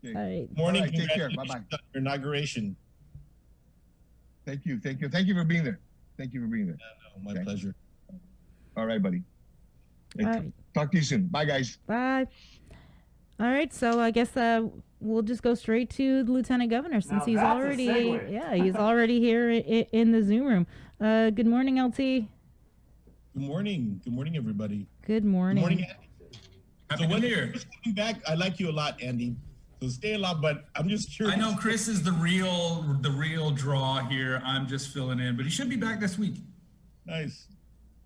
Okay. All right. Morning. All right, take care. Bye-bye. Your inauguration. Thank you. Thank you. Thank you for being there. Thank you for being there. Yeah, no, my pleasure. All right, buddy. All right. Talk to you soon. Bye, guys. Bye. All right, so I guess we'll just go straight to the lieutenant governor since he's already he's already here in the Zoom room. Good morning, LT. Good morning. Good morning, everybody. Good morning. Good morning, Andy. Happy New Year. Coming back, I like you a lot, Andy. So stay a lot, but I'm just curious. I know Chris is the real draw here. I'm just filling in, but he should be back this week. Nice.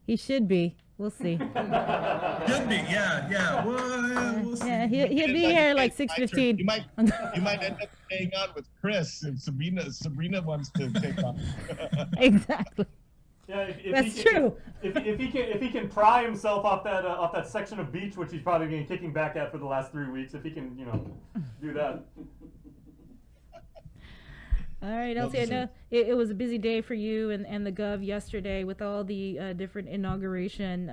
He should be. We'll see. Should be, yeah. Well, we'll see. Yeah, he'll be here like 6:15. You might end up staying on with Chris if Sabrina wants to take on. Exactly. Yeah, That's true. If he can pry himself off that section of beach, which he's probably been kicking back at for the last 3 weeks, if he can, do that. All right, LT, I know it was a busy day for you and the Gov yesterday with all the different inauguration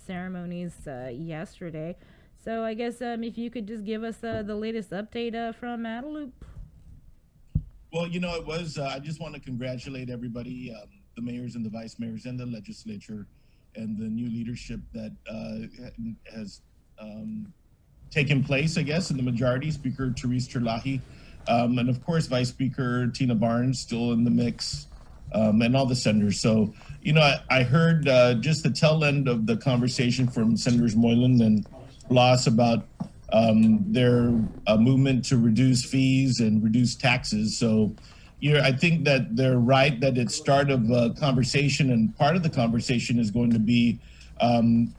ceremonies yesterday. So I guess if you could just give us the latest update from Adelup. Well, it was, I just want to congratulate everybody, the mayors and the vice mayors and the legislature and the new leadership that has taken place, I guess, in the majority, Speaker Therese Terlahi. And of course, Vice Speaker Tina Barnes still in the mix, and all the senators. So, I heard just the tail end of the conversation from Senators Moylan and Blas about their movement to reduce fees and reduce taxes. So, I think that they're right that it's start of a conversation, and part of the conversation is going to be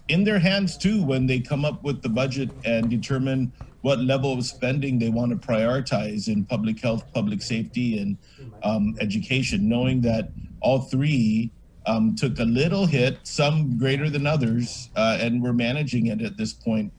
in their hands too when they come up with the budget and determine what level of spending they want to prioritize in public health, public safety, and education, knowing that all three took a little hit, some greater than others, and we're managing it at this point.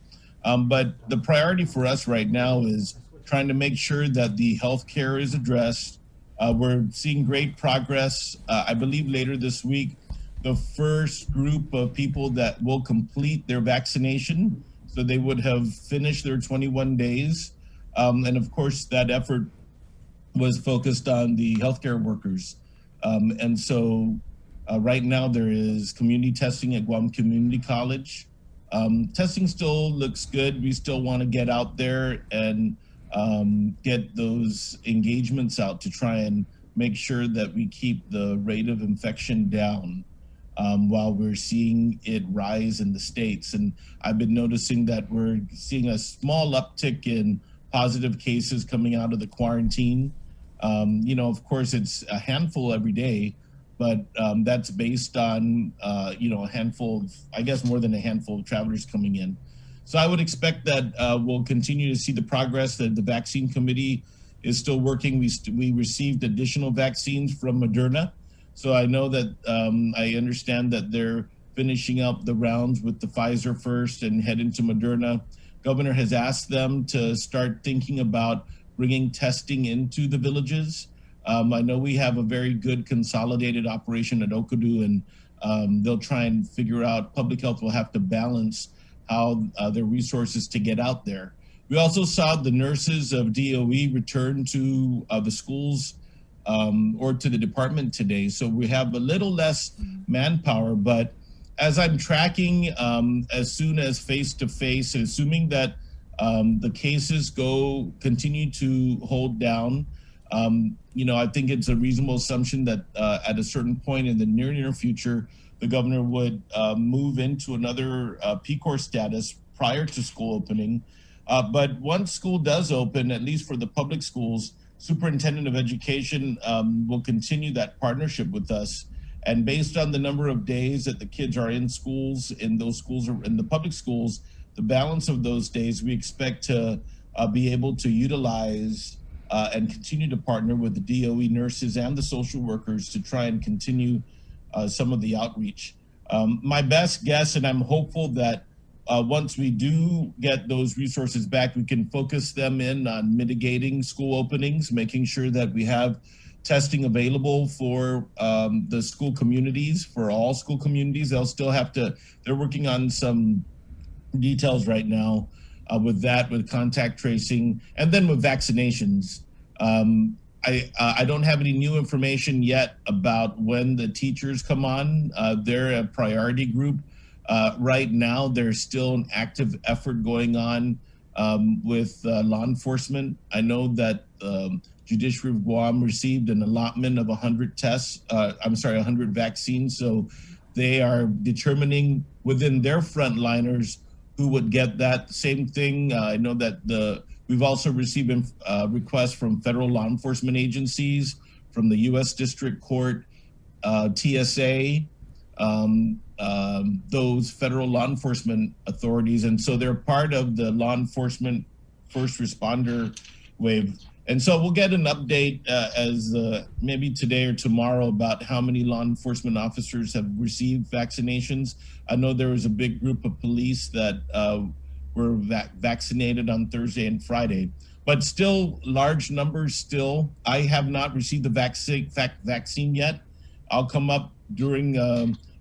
But the priority for us right now is trying to make sure that the healthcare is addressed. We're seeing great progress. I believe later this week, the first group of people that will complete their vaccination, so they would have finished their 21 days. And of course, that effort was focused on the healthcare workers. And so right now there is community testing at Guam Community College. Testing still looks good. We still want to get out there and get those engagements out to try and make sure that we keep the rate of infection down. While we're seeing it rise in the States. And I've been noticing that we're seeing a small uptick in positive cases coming out of the quarantine. Of course, it's a handful every day, but that's based on, a handful of, I guess, more than a handful of travelers coming in. So I would expect that we'll continue to see the progress that the vaccine committee is still working. We received additional vaccines from Moderna. So I know that I understand that they're finishing up the rounds with the Pfizer first and head into Moderna. Governor has asked them to start thinking about bringing testing into the villages. I know we have a very good consolidated operation at Okadu, and they'll try and figure out, public health will have to balance how their resources to get out there. We also saw the nurses of DOE return to the schools or to the department today. So we have a little less manpower, but as I'm tracking, as soon as face-to-face, assuming that the cases continue to hold down, I think it's a reasonable assumption that at a certain point in the near future, the governor would move into another PCore status prior to school opening. But once school does open, at least for the public schools, Superintendent of Education will continue that partnership with us. And based on the number of days that the kids are in schools, in those schools or in the public schools, the balance of those days, we expect to be able to utilize and continue to partner with the DOE nurses and the social workers to try and continue some of the outreach. My best guess, and I'm hopeful that once we do get those resources back, we can focus them in on mitigating school openings, making sure that we have testing available for the school communities, for all school communities. They'll still have to, they're working on some details right now with that, with contact tracing, and then with vaccinations. I don't have any new information yet about when the teachers come on. They're a priority group. Right now, there's still an active effort going on with law enforcement. I know that Judiciary of Guam received an allotment of 100 tests, 100 vaccines. So they are determining within their frontliners who would get that. Same thing. I know that we've also received requests from federal law enforcement agencies, from the U.S. District Court, TSA, those federal law enforcement authorities. And so they're part of the law enforcement first responder wave. And so we'll get an update as maybe today or tomorrow about how many law enforcement officers have received vaccinations. I know there was a big group of police that were vaccinated on Thursday and Friday, but still large numbers still. I have not received the vaccine yet. I'll come up during,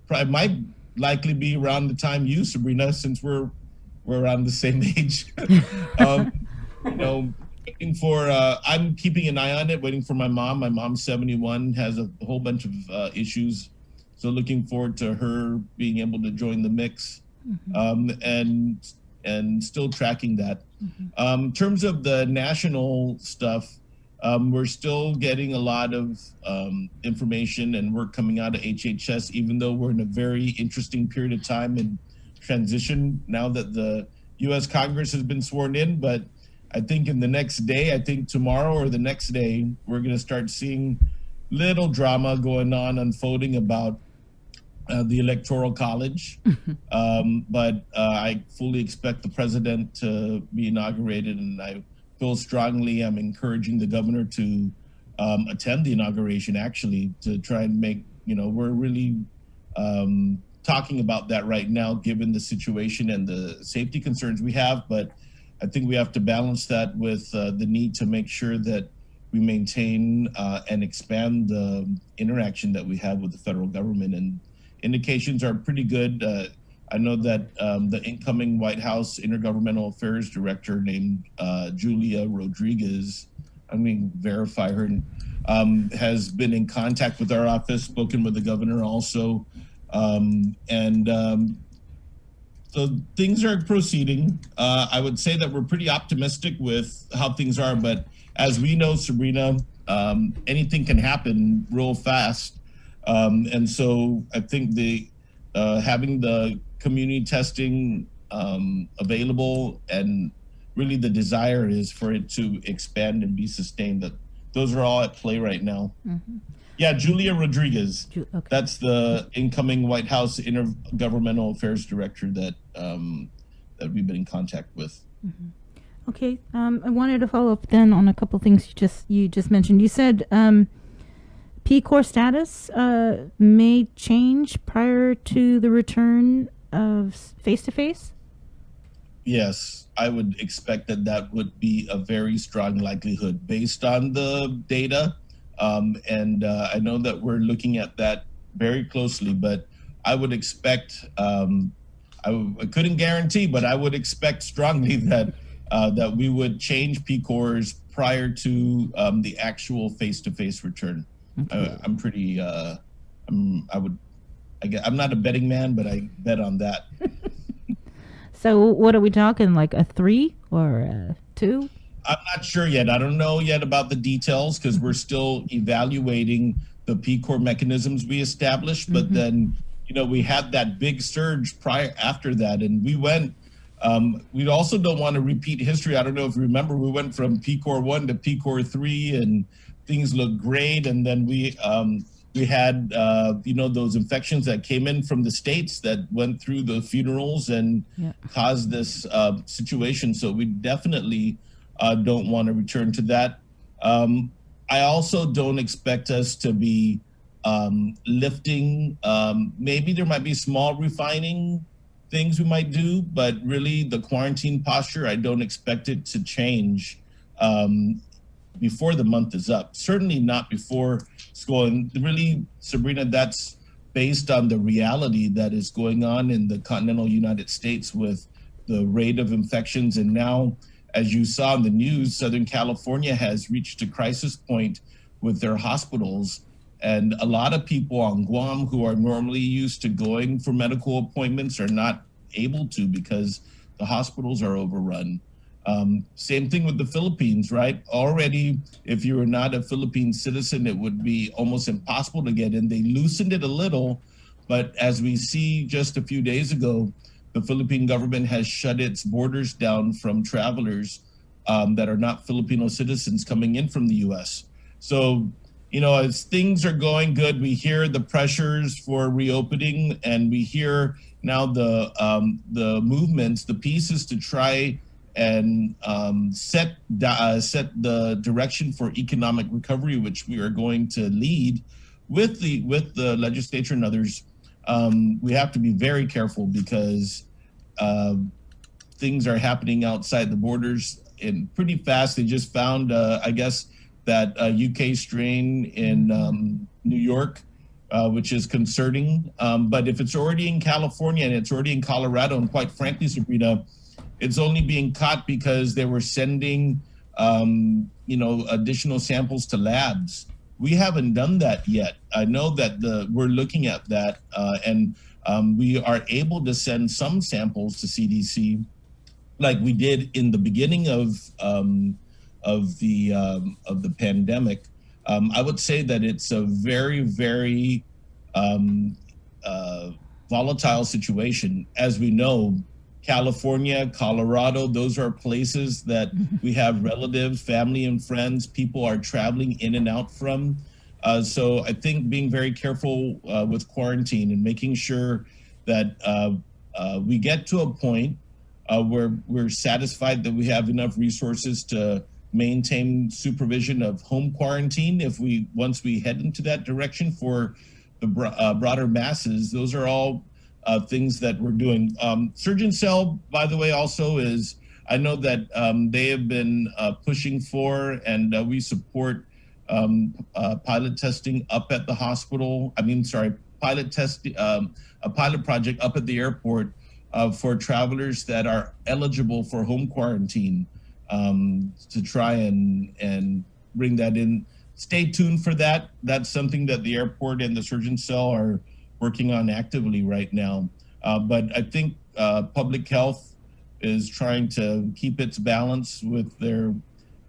probably might likely be around the time you, Sabrina, since we're around the same age. You know, waiting for, I'm keeping an eye on it, waiting for my mom. My mom's 71, has a whole bunch of issues. So looking forward to her being able to join the mix, and still tracking that. In terms of the national stuff, we're still getting a lot of information and work coming out of HHS, even though we're in a very interesting period of time in transition now that the U.S. Congress has been sworn in. But I think in the next day, I think tomorrow or the next day, we're going to start seeing little drama going on, unfolding about the Electoral College. But I fully expect the president to be inaugurated, and I feel strongly I'm encouraging the governor to attend the inauguration, actually, to try and make, we're really talking about that right now, given the situation and the safety concerns we have. But I think we have to balance that with the need to make sure that we maintain and expand the interaction that we have with the federal government. And indications are pretty good. I know that the incoming White House Intergovernmental Affairs Director named Julia Rodriguez, I'm going to verify her, has been in contact with our office, spoken with the governor also. So things are proceeding. I would say that we're pretty optimistic with how things are, but as we know, Sabrina, anything can happen real fast. And so I think having the community testing available, and really the desire is for it to expand and be sustained. That those are all at play right now. Yeah, Julia Rodriguez. Okay. That's the incoming White House Intergovernmental Affairs Director that we've been in contact with. Okay. I wanted to follow up then on a couple things you just mentioned. You said PCore status may change prior to the return of face-to-face? Yes, I would expect that would be a very strong likelihood based on the data. And I know that we're looking at that very closely, but I would expect, I couldn't guarantee, but I would expect strongly that that we would change PCores prior to the actual face-to-face return. Okay. I'm pretty, I'm not a betting man, but I bet on that. So what are we talking, like a 3 or a 2? I'm not sure yet. I don't know yet about the details because we're still evaluating the PCore mechanisms we established. But then, we had that big surge after that, and we went. We also don't want to repeat history. I don't know if you remember, we went from PCore 1 to PCore 3, and things looked great. And then we had those infections that came in from the States that went through the funerals and caused this situation. So we definitely don't want to return to that. I also don't expect us to be lifting. Maybe there might be small refining things we might do, but really the quarantine posture, I don't expect it to change before the month is up. Certainly not before school. And really, Sabrina, that's based on the reality that is going on in the continental United States with the rate of infections. And now, as you saw in the news, Southern California has reached a crisis point with their hospitals. And a lot of people on Guam who are normally used to going for medical appointments are not able to because the hospitals are overrun. Same thing with the Philippines, right? Already, if you were not a Philippine citizen, it would be almost impossible to get in. They loosened it a little, but as we see just a few days ago, the Philippine government has shut its borders down from travelers that are not Filipino citizens coming in from the US. So, you know, as things are going good, we hear the pressures for reopening, and we hear now the movements, the pieces to try and set the direction for economic recovery, which we are going to lead with the legislature and others. We have to be very careful because things are happening outside the borders and pretty fast. They just found, I guess, that UK strain in New York, which is concerning. But if it's already in California and it's already in Colorado, and quite frankly, Sabrina, it's only being caught because they were sending, you know, additional samples to labs. We haven't done that yet. I know that we're looking at that, and we are able to send some samples to CDC, like we did in the beginning of the pandemic. I would say that it's a very, very volatile situation. As we know, California, Colorado, those are places that we have relatives, family, and friends. People are traveling in and out from. So I think being very careful with quarantine and making sure that we get to a point where we're satisfied that we have enough resources to maintain supervision of home quarantine. Once we head into that direction for the broader masses, those are all things that we're doing. Surgeon Cell, by the way, also is, I know that they have been pushing for, and we support pilot testing up at the hospital. Pilot testing, a pilot project up at the airport for travelers that are eligible for home quarantine, to try and bring that in. Stay tuned for that. That's something that the airport and the Surgeon Cell are working on actively right now. But I think public health is trying to keep its balance with their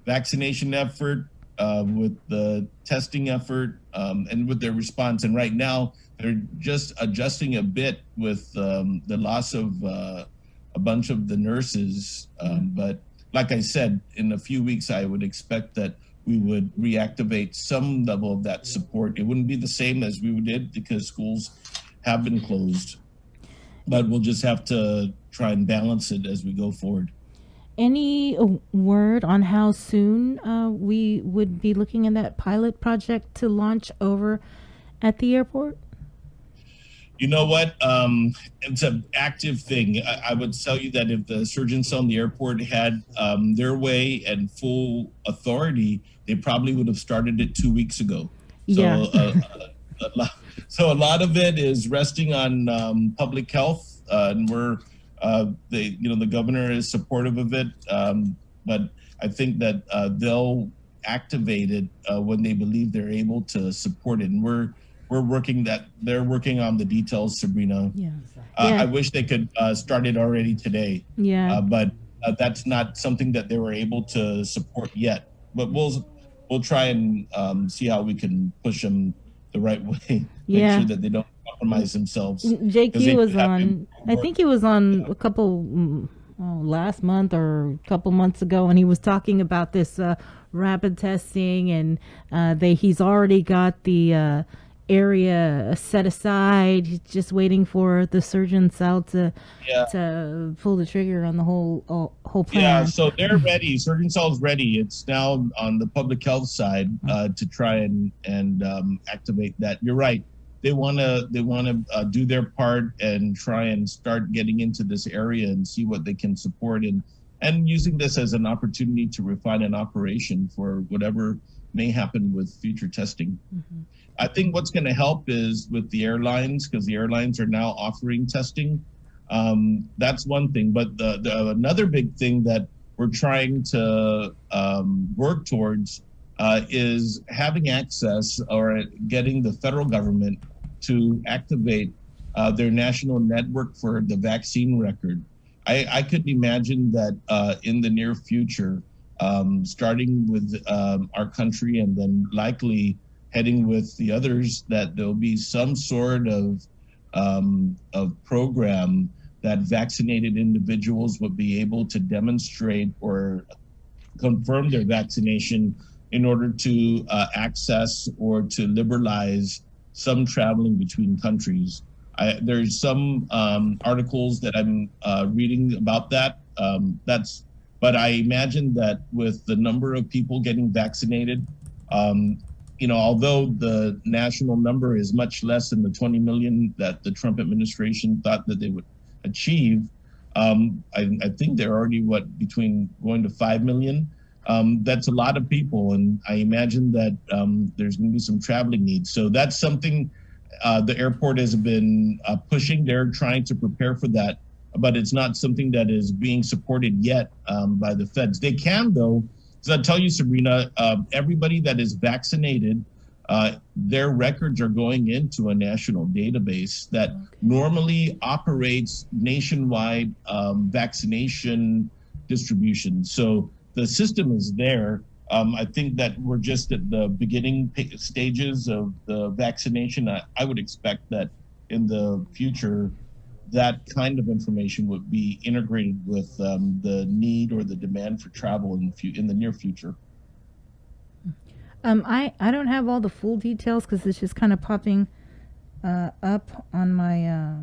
vaccination effort, with the testing effort, and with their response. And right now, they're just adjusting a bit with the loss of a bunch of the nurses. But like I said, in a few weeks, I would expect that we would reactivate some level of that support. It wouldn't be the same as we did because schools have been closed, but we'll just have to try and balance it as we go forward. Any word on how soon we would be looking at that pilot project to launch over at the airport? You know what? It's an active thing. I would tell you that if the Surgeon Cell in the airport had their way and full authority, they probably would have started it 2 weeks ago. Yeah. So a lot of it is resting on public health, and the governor is supportive of it. But I think that they'll activate it when they believe they're able to support it. And they're working on the details, Sabrina. Yeah. I wish they could start it already today. Yeah. But that's not something that they were able to support yet. But we'll try and see how we can push them the right way. Make sure that they don't compromise themselves. JQ was on. I think he was on a couple last month or a couple months ago, and he was talking about this rapid testing, and he's already got the area set aside. He's just waiting for the Surgeon Cell to pull the trigger on the whole plan. Yeah, so they're ready. Surgeon Cell's ready. It's now on the public health side to try and activate that. You're right. They want to do their part and try and start getting into this area and see what they can support, and using this as an opportunity to refine an operation for whatever may happen with future testing. Mm-hmm. I think what's going to help is with the airlines, because the airlines are now offering testing. That's one thing. But the another big thing that we're trying to work towards is having access or getting the federal government to activate their national network for the vaccine record. I could imagine that in the near future, starting with our country and then likely heading with the others, that there'll be some sort of program that vaccinated individuals would be able to demonstrate or confirm their vaccination in order to access or to liberalize some traveling between countries. There's some articles that I'm reading about that. But I imagine that with the number of people getting vaccinated, although the national number is much less than the 20 million that the Trump administration thought that they would achieve, I think they're already between going to 5 million. That's a lot of people, and I imagine that there's going to be some traveling needs. So that's something the airport has been pushing. They're trying to prepare for that, but it's not something that is being supported yet by the feds. They can, though, because I'll tell you, Sabrina, everybody that is vaccinated, their records are going into a national database that normally operates nationwide vaccination distribution. So the system is there. I think that we're just at the beginning stages of the vaccination. I would expect that in the future, that kind of information would be integrated with the need or the demand for travel in the near future. I don't have all the full details because it's just kind of popping up on my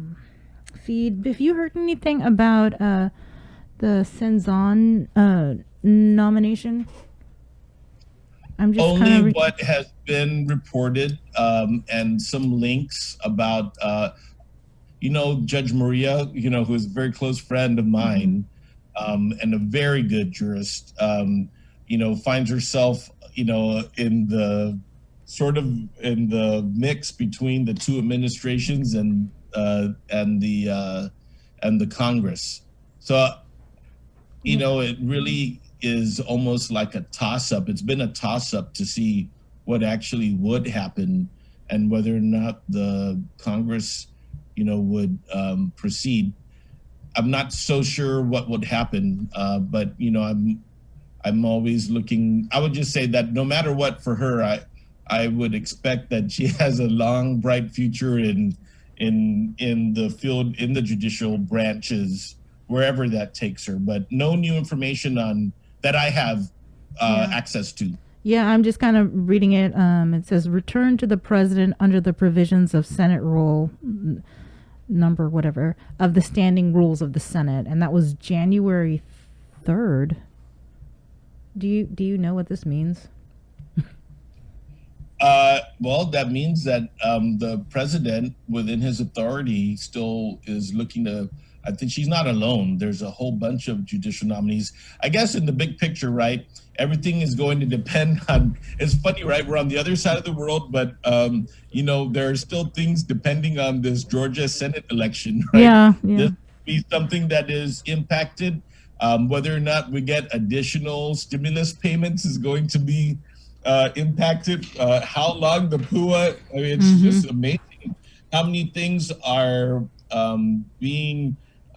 feed. If you heard anything about the Senzan nomination, I'm just only what has been reported and some links about Judge Maria, who is a very close friend of mine, and a very good jurist, finds herself in the mix between the two administrations and the Congress. So it really is almost like a toss-up. It's been a toss-up to see what actually would happen and whether or not the Congress would proceed. I'm not so sure what would happen, but I'm always looking. I would just say that no matter what, for her, I would expect that she has a long, bright future in the field, in the judicial branches, wherever that takes her. But no new information on that I have access to. Yeah, I'm just kind of reading it. It says, return to the president under the provisions of Senate Rule number whatever of the standing rules of the Senate, and that was January 3rd. Do you know what this means? Well, that means that the president, within his authority, still is looking to. I think she's not alone. There's a whole bunch of judicial nominees. I guess in the big picture, right, everything is going to depend on, it's funny, right? We're on the other side of the world, but, there are still things depending on this Georgia Senate election, right? Yeah. This will be something that is impacted. Whether or not we get additional stimulus payments is going to be impacted. How long the PUA, it's just amazing how many things are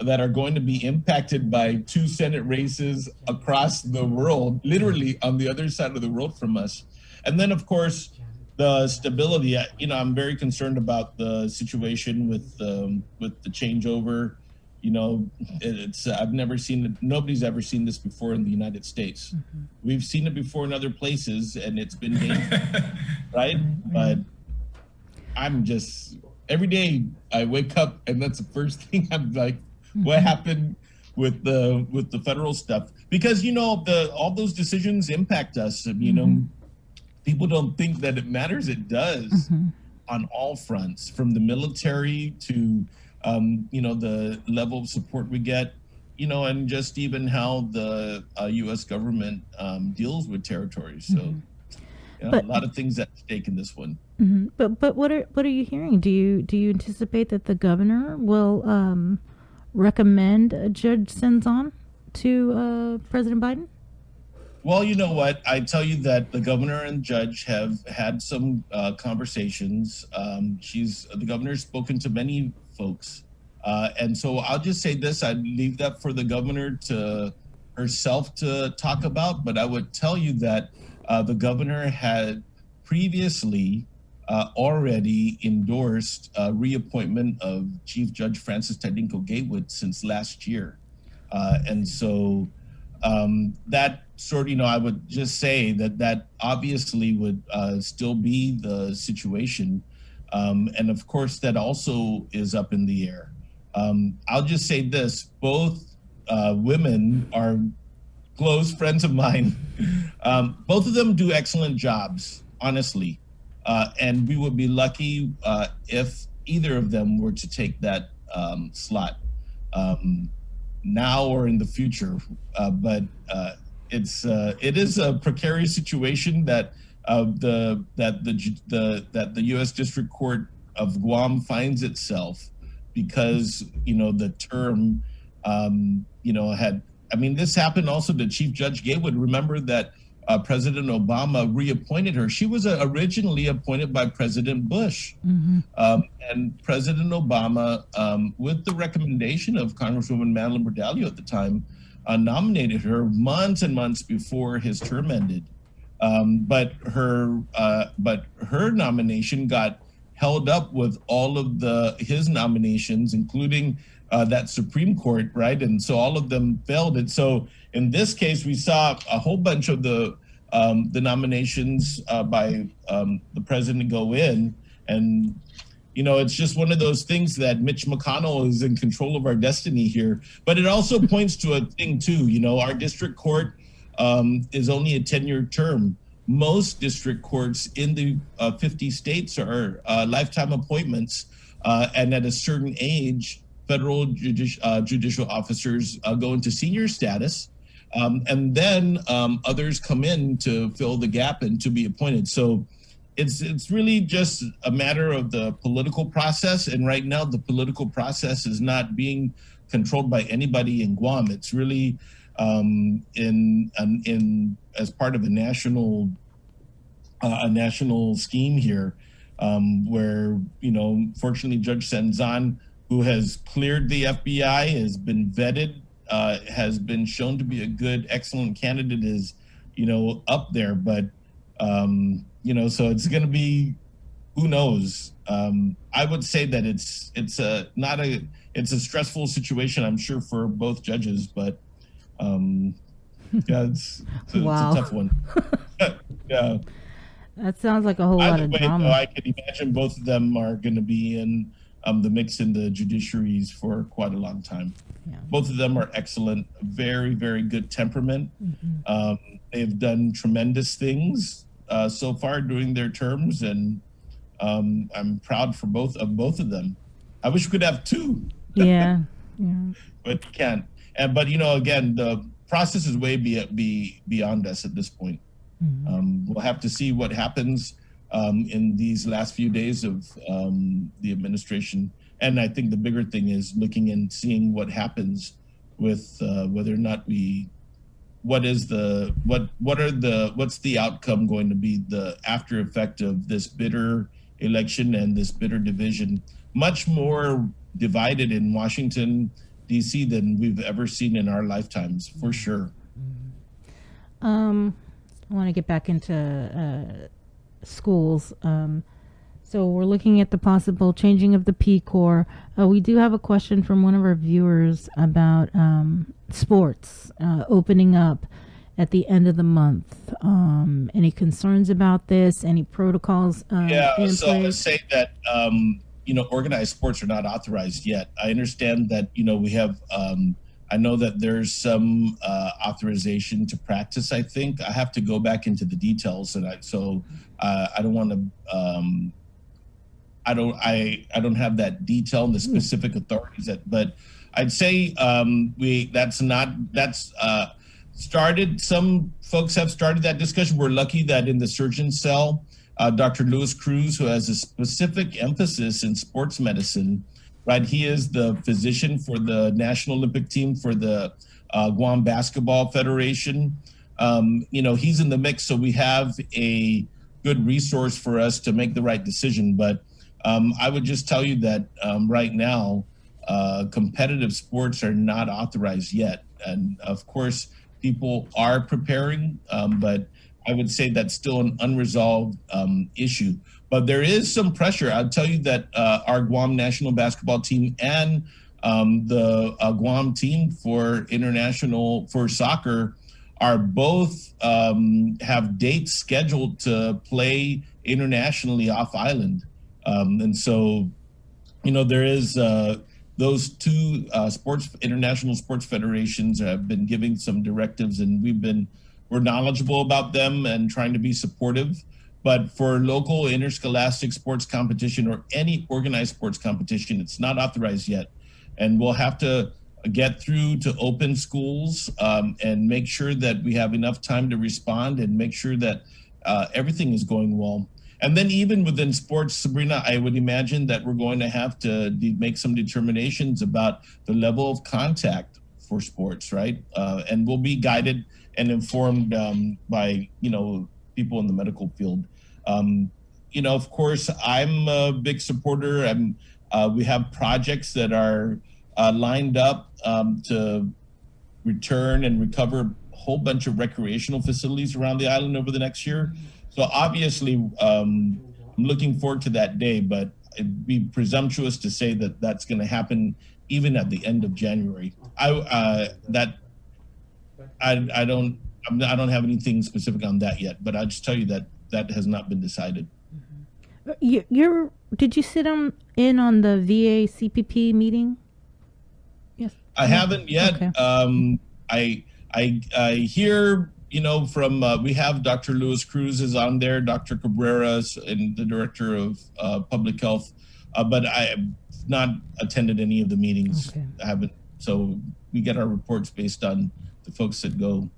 that are going to be impacted by two Senate races across the world, literally on the other side of the world from us. And then, of course, the stability. I'm very concerned about the situation with the changeover. I've never seen it. Nobody's ever seen this before in the United States. We've seen it before in other places, and it's been dangerous, right? But I'm just, every day I wake up, and that's the first thing I'm like, what happened with the federal stuff? Because all those decisions impact us. People don't think that it matters. It does on all fronts, from the military to the level of support we get, and just even how the U.S. government deals with territories. So a lot of things at stake in this one. But what are you hearing? Do you anticipate that the governor will recommend Judge Senzan to President Biden? Well, you know what? I tell you that the governor and judge have had some conversations. The governor's spoken to many folks. And so I'll just say this, I'd leave that for the governor to herself to talk about, but I would tell you that the governor had previously already endorsed reappointment of Chief Judge Francis Tadinko Gatewood since last year. And so that sort of, I would just say that obviously would still be the situation. And of course, that also is up in the air. I'll just say this, both women are close friends of mine. Both of them do excellent jobs, honestly. And we would be lucky if either of them were to take that slot now or in the future. But it is a precarious situation that the U.S. District Court of Guam finds itself, because the term this happened also to Chief Judge Gatewood. Remember that President Obama reappointed her. She was originally appointed by President Bush. Mm-hmm. And President Obama, with the recommendation of Congresswoman Madeline Bordallo at the time, nominated her months and months before his term ended. But her nomination got held up with all of his nominations, including that Supreme Court, right? And so all of them failed. And so in this case, we saw a whole bunch of the nominations by the president go in. And, it's just one of those things that Mitch McConnell is in control of our destiny here. But it also points to a thing too, our district court is only a 10-year term. Most district courts in the 50 states are lifetime appointments. And at a certain age, federal judicial officers go into senior status. And then others come in to fill the gap and to be appointed. So it's really just a matter of the political process. And right now, the political process is not being controlled by anybody in Guam. It's really as part of a national scheme here, where fortunately Judge Senzan, who has cleared the FBI, has been vetted, has been shown to be a good, excellent candidate, is up there. But so it's going to be, who knows? I would say that it's a stressful situation, I'm sure, for both judges, but it's a tough one. Yeah. That sounds like a whole lot of drama. Though, I can imagine both of them are going to be in the mix in the judiciaries for quite a long time. Yeah. Both of them are excellent, very, very good temperament. Mm-hmm. They've done tremendous things so far during their terms, and I'm proud for both of them. I wish we could have two. Yeah. But you can't. But again, the process is way beyond us at this point. Mm-hmm. We'll have to see what happens in these last few days of the administration. And I think the bigger thing is looking and seeing what happens with whether or not what's the outcome going to be, the after effect of this bitter election and this bitter division, much more divided in Washington, D.C. than we've ever seen in our lifetimes, for sure. I want to get back into schools. So we're looking at the possible changing of the PCore. We do have a question from one of our viewers about sports opening up at the end of the month. Any concerns about this? Any protocols? So I would say that organized sports are not authorized yet. I understand that we have. I know that there's some authorization to practice. I think I have to go back into the details, and I don't want to. I don't have that detail in the specific authorities but I'd say that's started. Some folks have started that discussion. We're lucky that in the surgeon cell, Dr. Luis Cruz, who has a specific emphasis in sports medicine, right? He is the physician for the National Olympic team for the Guam Basketball Federation. He's in the mix, so we have a good resource for us to make the right decision. But I would just tell you that right now, competitive sports are not authorized yet. And of course, people are preparing, but I would say that's still an unresolved issue. But there is some pressure. I'll tell you that our Guam national basketball team and the Guam team for soccer are both have dates scheduled to play internationally off island. And so, there is those two international sports federations have been giving some directives, and we're knowledgeable about them and trying to be supportive. But for local interscholastic sports competition or any organized sports competition, it's not authorized yet. And we'll have to get through to open schools and make sure that we have enough time to respond and make sure that everything is going well. And then even within sports, Sabrina, I would imagine that we're going to have to make some determinations about the level of contact for sports, right? And we'll be guided and informed by, people in the medical field. Of course, I'm a big supporter. We have projects that are lined up to return and recover a whole bunch of recreational facilities around the island over the next year. So obviously, I'm looking forward to that day, but it'd be presumptuous to say that that's going to happen even at the end of January. I don't have anything specific on that yet, but I'll just tell you that has not been decided. Did you sit in on the VACP meeting? Yes. I haven't yet. Okay. I hear, from we have Dr. Luis Cruz is on there, Dr. Cabrera, and the director of public health, but I have not attended any of the meetings. Okay. I haven't. So we get our reports based on the folks that go.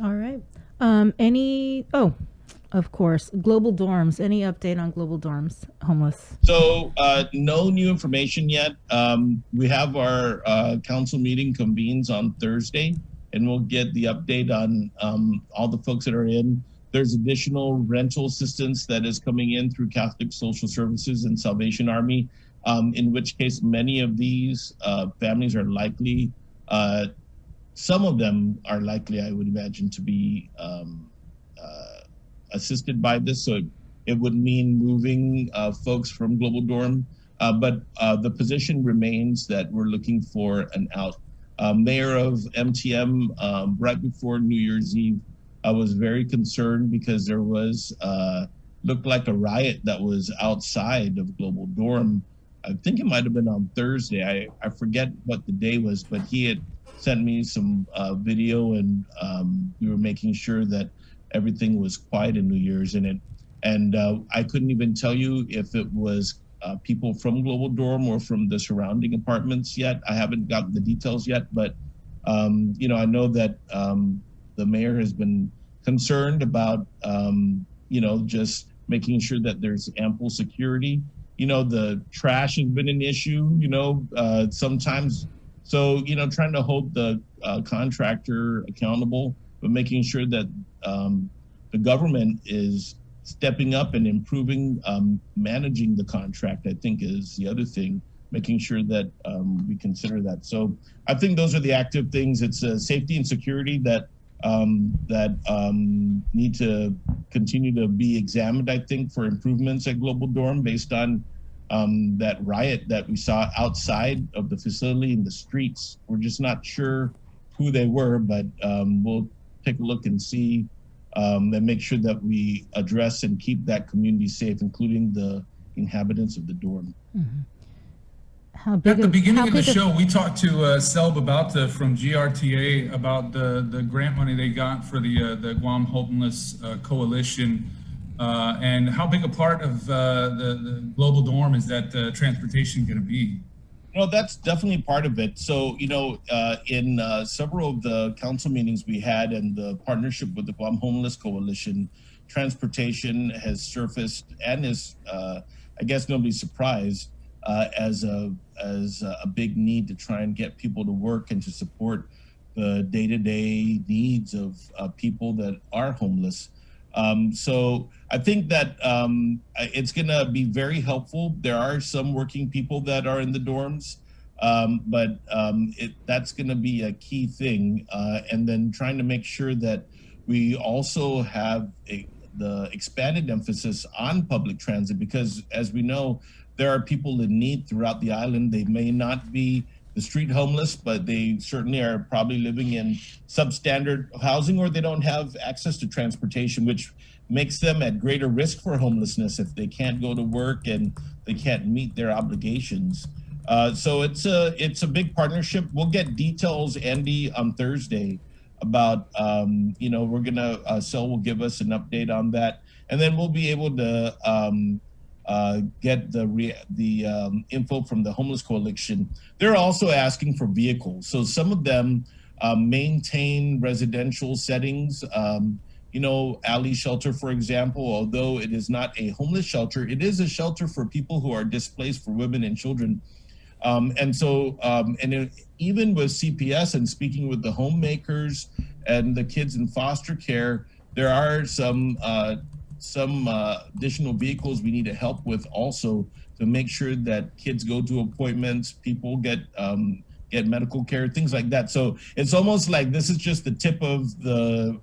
All right. Of course, global dorms. Any update on global dorms, homeless? So no new information yet. We have our council meeting convenes on Thursday, and we'll get the update on all the folks that are in. There's additional rental assistance that is coming in through Catholic Social Services and Salvation Army, in which case many of these families are likely, some of them are likely, I would imagine, to be assisted by this. So it would mean moving folks from Global Dorm, but the position remains that we're looking for an out. Mayor of MTM, right before New Year's Eve, I was very concerned because there was, looked like a riot that was outside of Global Dorm. I think it might've been on Thursday. I forget what the day was, but he had sent me some video, and we were making sure that everything was quiet in New Year's and I couldn't even tell you if it was people from Global Dorm or from the surrounding apartments yet. I haven't gotten the details yet, but I know that the mayor has been concerned about just making sure that there's ample security. The trash has been an issue, sometimes. So, trying to hold the contractor accountable, but making sure that the government is stepping up and improving managing the contract, I think, is the other thing, making sure that we consider that. So I think those are the active things. It's safety and security that need to continue to be examined, I think, for improvements at Global Dorm based on that riot that we saw outside of the facility in the streets. We're just not sure who they were, but we'll take a look and see and make sure that we address and keep that community safe, including the inhabitants of the dorm. Mm-hmm. At the beginning of the show, we talked to Selb about from GRTA about the grant money they got for the Guam Homeless Coalition, and how big a part of the Global Dorm is that transportation going to be? Well, that's definitely part of it. So, in several of the council meetings we had and the partnership with the Guam Homeless Coalition, transportation has surfaced and is, I guess nobody's surprised, as a big need to try and get people to work and to support the day-to-day needs of people that are homeless. So I think that it's going to be very helpful. There are some working people that are in the dorms, but that's going to be a key thing. And then trying to make sure that we also have the expanded emphasis on public transit, because as we know, there are people in need throughout the island. They may not be the street homeless, but they certainly are probably living in substandard housing, or they don't have access to transportation, which makes them at greater risk for homelessness if they can't go to work and they can't meet their obligations. So it's a big partnership. We'll get details, Andy, on Thursday about, we're gonna, Sel will give us an update on that, and then we'll be able to get the info from the Homeless Coalition. They're also asking for vehicles. So some of them maintain residential settings. Ali Shelter, for example, although it is not a homeless shelter, it is a shelter for people who are displaced, for women and children. Even with CPS and speaking with the homemakers and the kids in foster care, there are some additional vehicles we need to help with also, to make sure that kids go to appointments, people get medical care, things like that. So it's almost like this is just the tip of the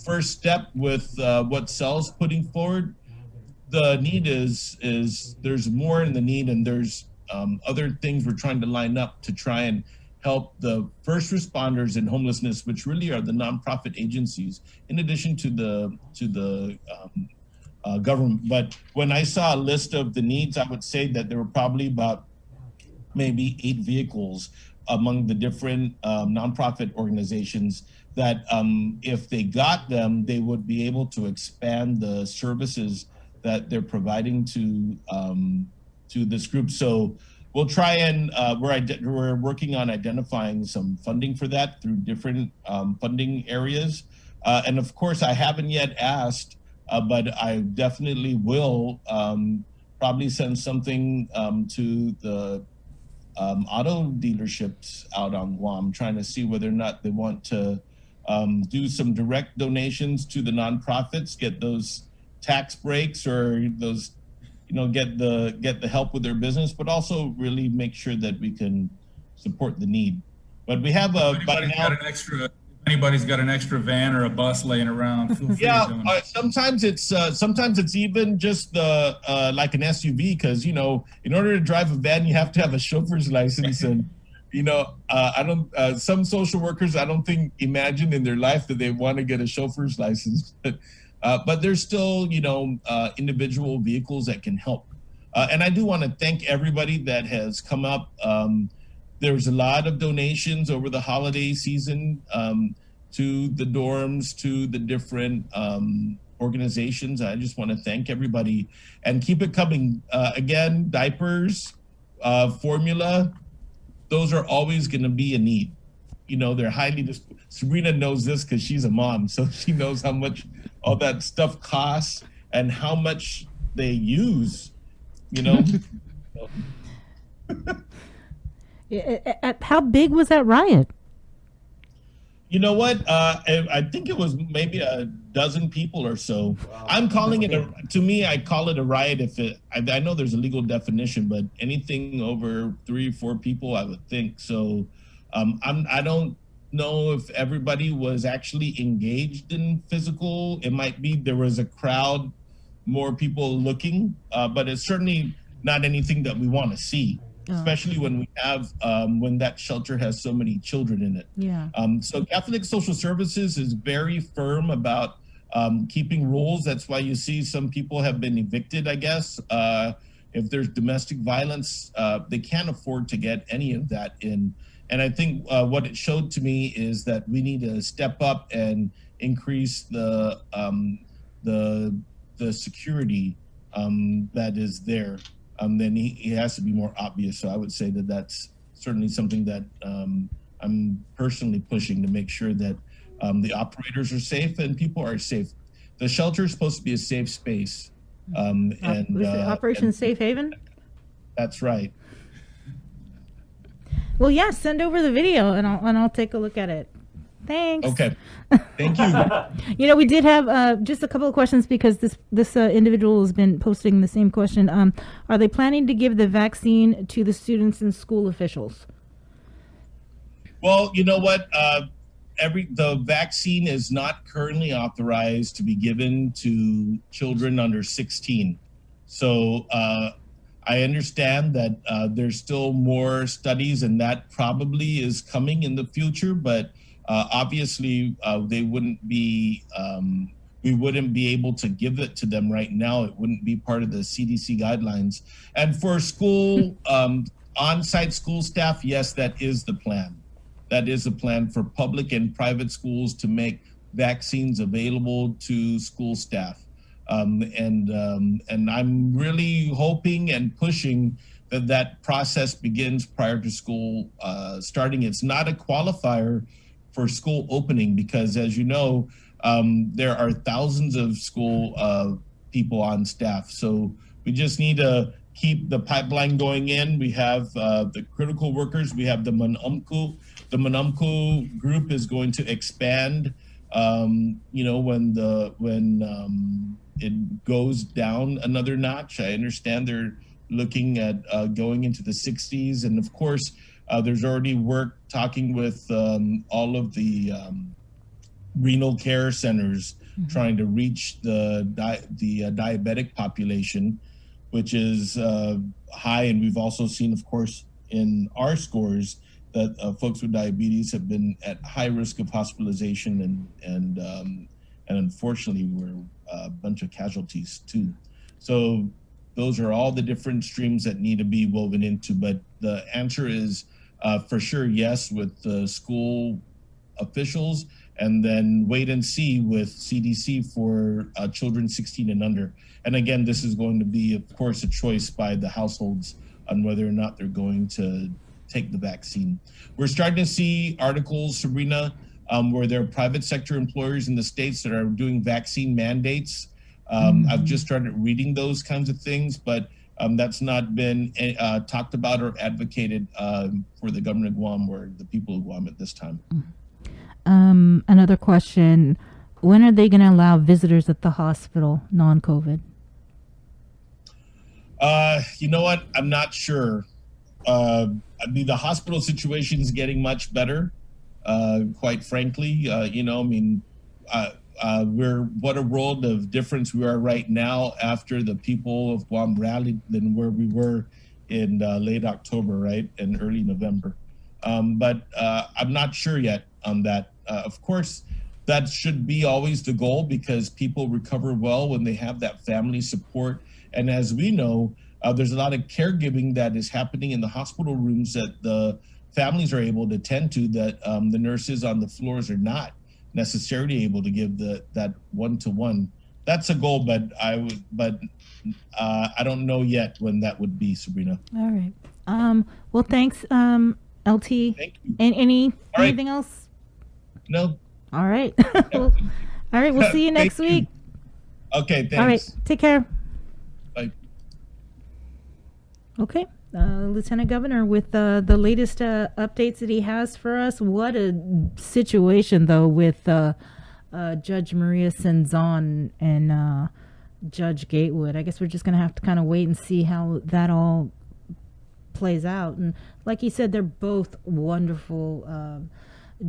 first step with what Sel's putting forward. The need is there's more in the need, and there's other things we're trying to line up to try and help the first responders in homelessness, which really are the nonprofit agencies, in addition to the government. But when I saw a list of the needs, I would say that there were probably about maybe 8 vehicles among the different nonprofit organizations that if they got them, they would be able to expand the services that they're providing to this group. So we'll try and we're working on identifying some funding for that through different funding areas. And of course, I haven't yet asked, but I definitely will probably send something to the auto dealerships out on Guam, trying to see whether or not they want to do some direct donations to the nonprofits, get those tax breaks, or those, get the help with their business, but also really make sure that we can support the need. But we have anybody's got an extra van or a bus laying around, feel free to donate. Sometimes it's even just like an SUV, because in order to drive a van you have to have a chauffeur's license, and I don't some social workers I don't think imagine in their life that they want to get a chauffeur's license, but there's still individual vehicles that can help, and I do want to thank everybody that has come up. There's a lot of donations over the holiday season to the dorms, to the different organizations. I just want to thank everybody and keep it coming. Again, diapers, formula, those are always going to be a need. They're highly, Sabrina knows this because she's a mom, so she knows how much all that stuff costs and how much they use, How big was that riot? You know what? I think it was maybe a dozen people or so. Wow. I'm calling it to me, I call it a riot I know there's a legal definition, but anything over 3 or 4 people, I would think. So I don't know if everybody was actually engaged in physical. It might be there was a crowd, more people looking, but it's certainly not anything that we want to see. Especially when we have when that shelter has so many children in it. Yeah. So Catholic Social Services is very firm about keeping rules. That's why you see some people have been evicted, I guess. If there's domestic violence, they can't afford to get any of that in. And I think what it showed to me is that we need to step up and increase the security that is there. Then he has to be more obvious. So I would say that that's certainly something that I'm personally pushing to make sure that the operators are safe and people are safe. The shelter is supposed to be a safe space. Was it Operation Safe Haven? That's right. Well, yeah, send over the video and I'll take a look at it. Thanks. Okay. Thank you. You know, we did have just a couple of questions because this individual has been posting the same question. Are they planning to give the vaccine to the students and school officials? Well, you know what? The vaccine is not currently authorized to be given to children under 16. So I understand that there's still more studies, and that probably is coming in the future. But obviously, they wouldn't be. We wouldn't be able to give it to them right now. It wouldn't be part of the CDC guidelines. And for school on-site school staff, yes, that is the plan. That is a plan for public and private schools to make vaccines available to school staff. And I'm really hoping and pushing that process begins prior to school starting. It's not a qualifier for school opening because, as you know, there are thousands of school people on staff. So we just need to keep the pipeline going in. We have the critical workers. We have the Manumku. The Manumku group is going to expand. You know, when it goes down another notch. I understand they're looking at going into the 60s, and of course, there's already work talking with all of the renal care centers trying to reach the diabetic population, which is high. And we've also seen, of course, in our scores that folks with diabetes have been at high risk of hospitalization, and unfortunately we're a bunch of casualties too. So those are all the different streams that need to be woven into. But the answer is for sure yes with the school officials, and then wait and see with CDC for children 16 and under. And again, this is going to be, of course, a choice by the households on whether or not they're going to take the vaccine. We're starting to see articles, Sabrina, where there are private sector employers in the states that are doing vaccine mandates. I've just started reading those kinds of things, but that's not been talked about or advocated for the government of Guam or the people of Guam at this time. Another question. When are they going to allow visitors at the hospital, non-COVID? You know what? I'm not sure. I mean, the hospital situation is getting much better, quite frankly. You know, I mean, what a world of difference we are right now after the people of Guam rallied than where we were in late October, right, and early November. But I'm not sure yet on that. Of course, that should be always the goal because people recover well when they have that family support. And as we know, there's a lot of caregiving that is happening in the hospital rooms that the families are able to tend to that the nurses on the floors are not necessarily able to give that one-to-one. That's a goal, but I don't know yet when that would be, Sabrina. All right. Well, thanks, LT. Thank you. And anything right. else? No. All right. All right. We'll see you next week. Okay. Thanks. All right. Take care. Bye. Okay. Lieutenant Governor, with the latest updates that he has for us. What a situation, though, with Judge Maria Senzan and Judge Gatewood. I guess we're just going to have to kind of wait and see how that all plays out. And like he said, they're both wonderful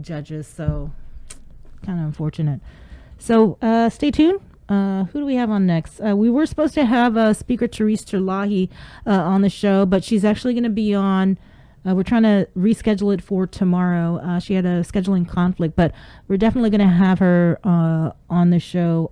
judges, so kind of unfortunate. So stay tuned. Who do we have on next? We were supposed to have Speaker Therese Terlahi on the show, but she's actually going to be on. We're trying to reschedule it for tomorrow. She had a scheduling conflict, but we're definitely going to have her on the show.